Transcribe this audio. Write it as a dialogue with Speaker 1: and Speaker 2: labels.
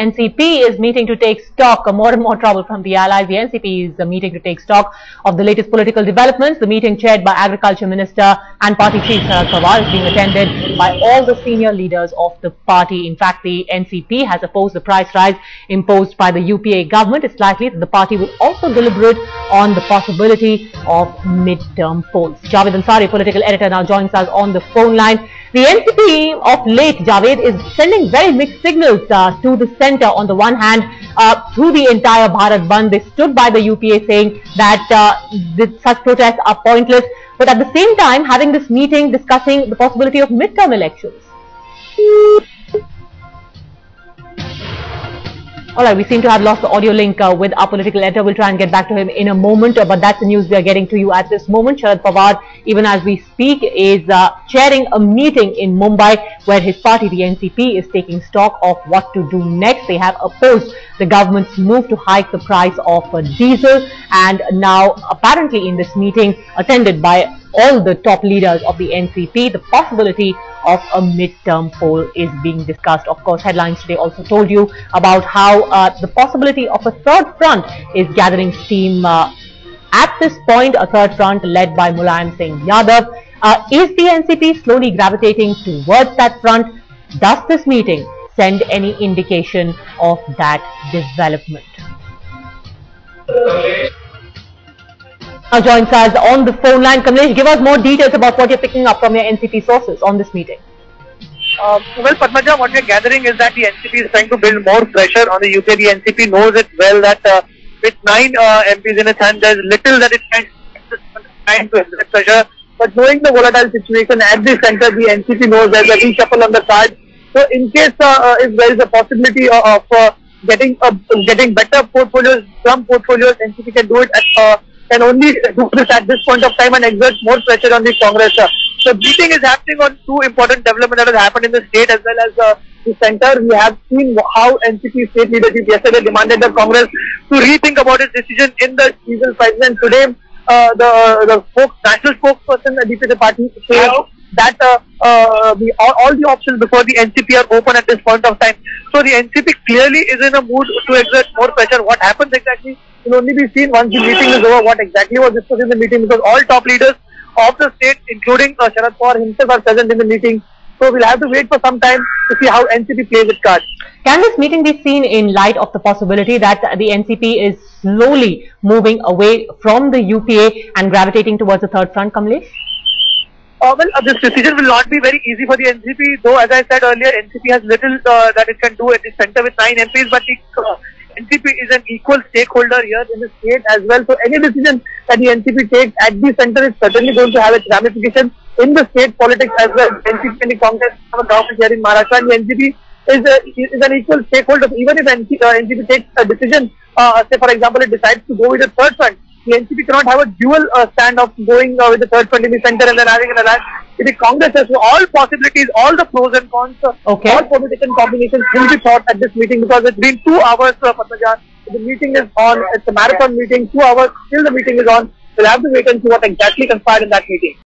Speaker 1: NCP is meeting to take stock of more and more trouble from the allies. The NCP is meeting to take stock of the latest political developments. The meeting, chaired by Agriculture Minister and Party Chief Sharad Pawar, is being attended by all the senior leaders of the party. In fact, the NCP has opposed the price rise imposed by the UPA government. It's likely that the party will also deliberate on the possibility of mid-term polls. Javed Ansari, political editor, now joins us on the phone line. The NCP of late, Javed, is sending very mixed signals to the centre. On the one hand, through the entire Bharat Bandh, they stood by the UPA saying that such protests are pointless. But at the same time, having this meeting discussing the possibility of midterm elections. Alright, we seem to have lost the audio link with our political editor. We'll try and get back to him in a moment, but that's the news we are getting to you at this moment. Sharad Pawar, even as we speak, is chairing a meeting in Mumbai where his party, the NCP, is taking stock of what to do next. They have opposed the government's move to hike the price of diesel, and now apparently in this meeting, attended by all the top leaders of the NCP, the possibility of a midterm poll is being discussed. Of course, headlines today also told you about how the possibility of a third front is gathering steam. At this point, a third front led by Mulayam Singh Yadav. Is the NCP slowly gravitating towards that front? Does this meeting send any indication of that development? Now joins us on the phone line. Kamlesh, give us more details about what you're picking up from your NCP sources on this meeting.
Speaker 2: Well, Padmaja, what we're gathering is that the NCP is trying to build more pressure on the UK. The NCP knows it well that with 9 MPs in its hand, there's little that it can to exert pressure. But knowing the volatile situation at the centre, the NCP knows there's a reshuffle on the card. So in case if there is a possibility of getting better portfolios, some portfolios, NCP can do it can only do this at this point of time and exert more pressure on the Congress. The meeting is happening on 2 important developments that have happened in the state as well as the centre. We have seen how NCP state leadership yesterday demanded the Congress to rethink about its decision in the diesel prices. And today, the national spokesperson, the party, says that all the options before the NCP are open at this point of time. So the NCP clearly is in a mood to exert more pressure. What happens exactly will only be seen once the meeting is over, what exactly was discussed in the meeting, because all top leaders of the state, including Sharad Pawar himself, are present in the meeting. So we'll have to wait for some time to see how NCP plays its cards.
Speaker 1: Can this meeting be seen in light of the possibility that the NCP is slowly moving away from the UPA and gravitating towards the third front, Kamlesh?
Speaker 2: Well, this decision will not be very easy for the NCP, though, as I said earlier, NCP has little that it can do at the centre with 9 MPs, but the NCP is an equal stakeholder here in the state as well. So any decision that the NCP takes at the centre is certainly going to have its ramifications in the state politics as well. NCP and the Congress have a government here in Maharashtra, and the NCP is an equal stakeholder. So even if NCP takes a decision, say for example it decides to go with the third front, the NCP cannot have a dual stand of going with the third front in the centre and then having an alliance with the Congress. So all possibilities, all the pros and cons, all political combinations will be thought at this meeting, because it's been 2 hours, Padmaja. The meeting is on. It's a marathon meeting, 2 hours, still the meeting is on. We'll have to wait and see what exactly conspired in that meeting.